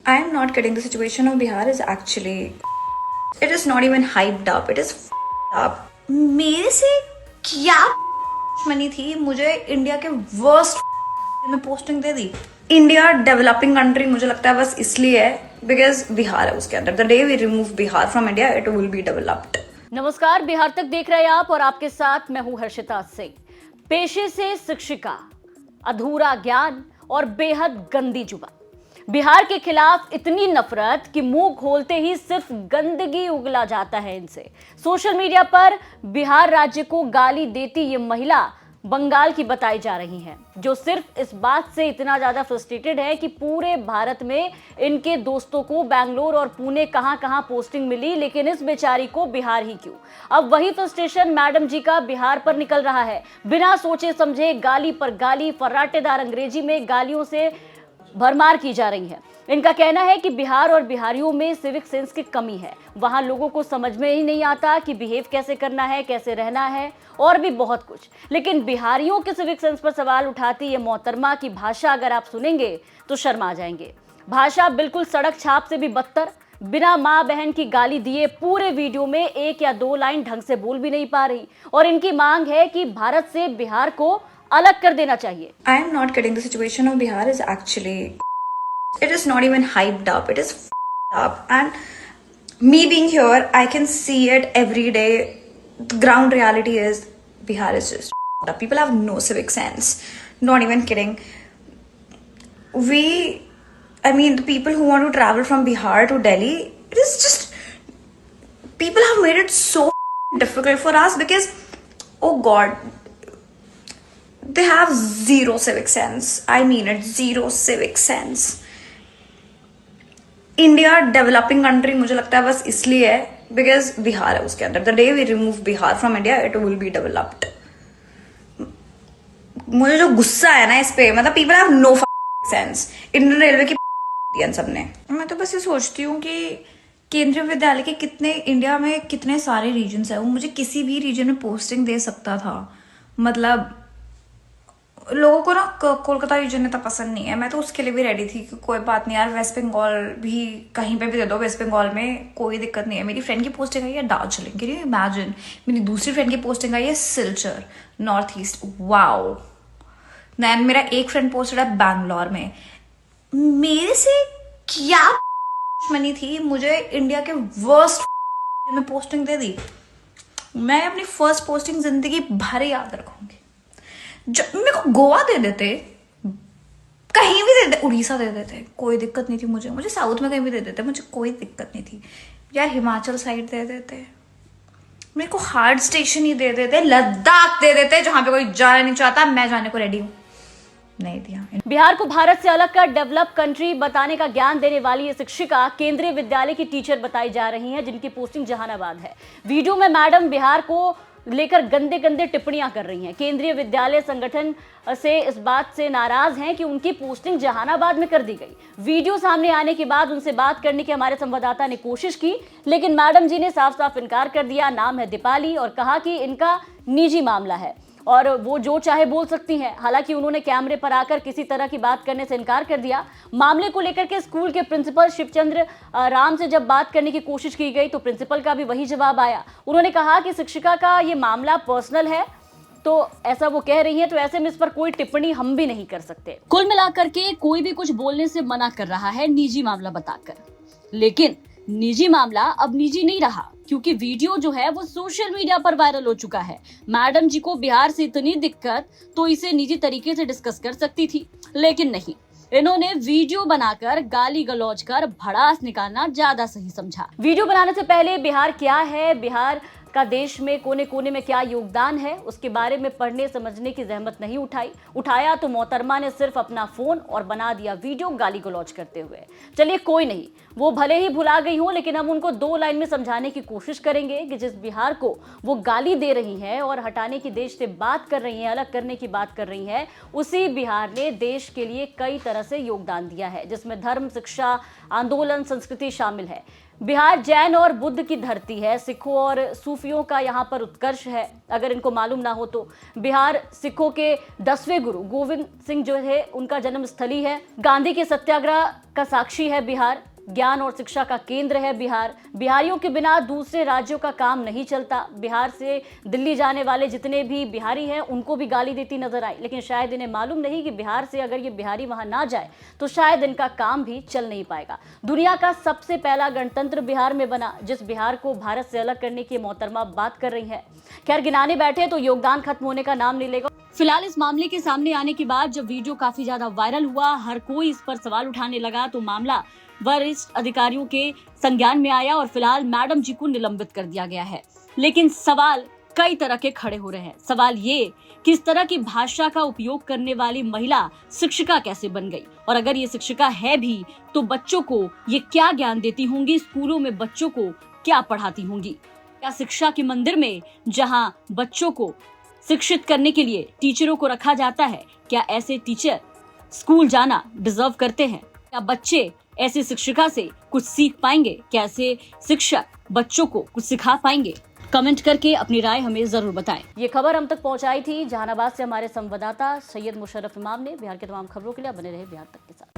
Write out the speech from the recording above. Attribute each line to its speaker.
Speaker 1: I am not kidding. The situation of Bihar is actually, it is not even hyped up. It is up. मेरे से क्या money थी, मुझे India के worst में posting दे दी। India developing country मुझे लगता है बस इसलिए है बिकॉज बिहार है उसके अंदर। The day we remove Bihar from India it will be developed.
Speaker 2: नमस्कार, बिहार तक देख रहे हैं आप और आपके साथ मैं हूं हर्षिता सिंह। पेशे से शिक्षिका, अधूरा ज्ञान और बेहद गंदी जुबान। बिहार के खिलाफ इतनी नफरत कि मुंह खोलते ही सिर्फ गंदगी उगला जाता है इनसे। सोशल मीडिया पर बिहार राज्य को गाली देती ये महिला बंगाल की बताई जा रही हैं, जो सिर्फ इस बात से इतना ज्यादा फ्रस्ट्रेटेड है कि पूरे भारत में इनके दोस्तों को बेंगलोर और पुणे कहां पोस्टिंग मिली, लेकिन इस बेचारी को बिहार ही क्यों। अब वही फ्रस्ट्रेशन मैडम जी का बिहार पर निकल रहा है। बिना सोचे समझे गाली पर गाली, फर्राटेदार अंग्रेजी में गालियों से भरमार की जा रही है। इनका कहना है कि बिहार और बिहारियों में सिविक सेंस की कमी है। वहां लोगों को समझ में ही नहीं आता कि बिहेव कैसे करना है, कैसे रहना है और भी बहुत कुछ। लेकिन बिहारियों के सिविक सेंस पर सवाल उठाती ये मोहतरमा की भाषा अगर आप सुनेंगे तो शर्मा जाएंगे। भाषा बिल्कुल सड़क छाप से भी बदतर। बिना माँ बहन की गाली दिए पूरे वीडियो में एक या दो लाइन ढंग से बोल भी नहीं पा रही और इनकी मांग है कि भारत से बिहार को अलग कर देना चाहिए।
Speaker 1: I am not kidding. The situation of Bihar is actually, it is not even hyped up. It is up. And me being here, I can see it every day. The ground reality is Bihar is just up. People have no civic sense. Not even kidding. The people who want to travel from Bihar to Delhi, it is just, people have made it so difficult for us because, oh God, they have zero civic sense. I mean it, zero civic sense. India developing country मुझे लगता है बस इसलिए है because Bihar है उसके अंदर। The day we remove Bihar from India it will be developed. मुझे जो गुस्सा है ना इस पे, मतलब people have no sense. Indian railway की सबने। मैं तो बस ये सोचती हूँ कि केंद्रीय विद्यालय के कितने इंडिया में कितने सारे रीजन्स है, वो मुझे किसी भी रीजन में पोस्टिंग दे सकता था। मतलब लोगों को ना कोलकाता रीजन इतना पसंद नहीं है। मैं तो उसके लिए भी रेडी थी कि कोई बात नहीं यार, वेस्ट बंगाल भी कहीं पे भी दे दो, वेस्ट बंगाल में कोई दिक्कत नहीं है। मेरी फ्रेंड की पोस्टिंग आई है दार्जिलिंग, कैन यू इमेजिन। मेरी दूसरी फ्रेंड की पोस्टिंग आई है Silchar, north east. Wow. Then मेरा एक फ्रेंड पोस्टेड है बैंगलोर में। मेरे से क्या मनी थी, मुझे इंडिया के वर्स्ट में पोस्टिंग दे दी। मैं अपनी फर्स्ट पोस्टिंग जिंदगी भर याद रखूंगी। मेरे को गोवा दे देते, कहीं भी दे देते, उड़ीसा दे देते, कोई दिक्कत नहीं थी। मुझे साउथ में कहीं भी दे देते, मुझे कोई दिक्कत नहीं थी यार। हिमाचल साइड दे देते, मेरे को हार्ड स्टेशन ही दे देते, लद्दाख दे देते जहां पे कोई जाना नहीं चाहता, मैं जाने को रेडी हूँ। नहीं दिया।
Speaker 2: बिहार को भारत से अलग कर डेवलप कंट्री बताने का ज्ञान देने वाली ये शिक्षिका केंद्रीय विद्यालय की टीचर बताई जा रही हैं, जिनकी पोस्टिंग जहानाबाद है। वीडियो में मैडम बिहार को लेकर गंदे टिप्पणियां कर रही हैं। केंद्रीय विद्यालय संगठन से इस बात से नाराज हैं कि उनकी पोस्टिंग जहानाबाद में कर दी गई। वीडियो सामने आने के बाद उनसे बात करने की हमारे संवाददाता ने कोशिश की, लेकिन मैडम जी ने साफ इनकार कर दिया। नाम है दीपाली और कहा कि इनका निजी मामला है और वो जो चाहे बोल सकती हैं। हालांकि उन्होंने कैमरे पर आकर किसी तरह की बात करने से इनकार कर दिया। मामले को लेकर के स्कूल के प्रिंसिपल शिवचंद्र राम से जब बात करने की कोशिश की गई तो प्रिंसिपल का भी वही जवाब आया। उन्होंने कहा कि शिक्षिका का ये मामला पर्सनल है, तो ऐसा वो कह रही है, तो ऐसे में इस पर कोई टिप्पणी हम भी नहीं कर सकते। कुल मिलाकर के कोई भी कुछ बोलने से मना कर रहा है निजी मामला बताकर, लेकिन निजी मामला अब निजी नहीं रहा, क्योंकि वीडियो जो है वो सोशल मीडिया पर वायरल हो चुका है। मैडम जी को बिहार से इतनी दिक्कत तो इसे निजी तरीके से डिस्कस कर सकती थी, लेकिन नहीं, इन्होंने वीडियो बनाकर गाली गलौज कर भड़ास निकालना ज्यादा सही समझा। वीडियो बनाने से पहले बिहार क्या है, बिहार का देश में कोने कोने में क्या योगदान है, उसके बारे में पढ़ने समझने की जहमत नहीं उठाया तो मोहतरमा ने सिर्फ अपना फोन और बना दिया वीडियो गाली गलौज करते हुए। चलिए कोई नहीं, वो भले ही भुला गई हो, लेकिन हम उनको दो लाइन में समझाने की कोशिश करेंगे कि जिस बिहार को वो गाली दे रही है और हटाने की देश से बात कर रही है, अलग करने की बात कर रही है, उसी बिहार ने देश के लिए कई तरह से योगदान दिया है, जिसमें धर्म, शिक्षा, आंदोलन, संस्कृति शामिल है। बिहार जैन और बुद्ध की धरती है। सिखों और सूफियों का यहाँ पर उत्कर्ष है। अगर इनको मालूम ना हो तो बिहार सिखों के 10वें गुरु गोविंद सिंह जो है उनका जन्म स्थली है। गांधी के सत्याग्रह का साक्षी है बिहार। ज्ञान और शिक्षा का केंद्र है बिहार। बिहारियों के बिना दूसरे राज्यों का काम नहीं चलता। बिहार से दिल्ली जाने वाले जितने भी बिहारी हैं उनको भी गाली देती नजर आई, लेकिन शायद इन्हें मालूम नहीं कि बिहार से अगर ये बिहारी वहां ना जाए तो शायद इनका काम भी चल नहीं पाएगा। दुनिया का सबसे पहला गणतंत्र बिहार में बना, जिस बिहार को भारत से अलग करने की मोहतरमा बात कर रही है। खैर, गिनाने बैठे तो योगदान खत्म होने का नाम नहीं लेगा। फिलहाल इस मामले के सामने आने के बाद जब वीडियो काफी ज्यादा वायरल हुआ, हर कोई इस पर सवाल उठाने लगा, तो मामला वरिष्ठ अधिकारियों के संज्ञान में आया और फिलहाल मैडम जी को निलंबित कर दिया गया है। लेकिन सवाल कई तरह के खड़े हो रहे हैं। सवाल ये, किस तरह की भाषा का उपयोग करने वाली महिला शिक्षिका कैसे बन गई, और अगर ये शिक्षिका है भी तो बच्चों को ये क्या ज्ञान देती होंगी, स्कूलों में बच्चों को क्या पढ़ाती होंगी। क्या शिक्षा के मंदिर में जहां बच्चों को शिक्षित करने के लिए टीचरों को रखा जाता है, क्या ऐसे टीचर स्कूल जाना डिजर्व करते हैं? क्या बच्चे ऐसी शिक्षिका से कुछ सीख पाएंगे? क्या ऐसे शिक्षक बच्चों को कुछ सिखा पाएंगे? कमेंट करके अपनी राय हमें जरूर बताएं। ये खबर हम तक पहुंचाई थी जहानाबाद से हमारे संवाददाता सैयद मुशर्रफ इमाम ने। बिहार के तमाम खबरों के लिए बने रहे बिहार तक के साथ।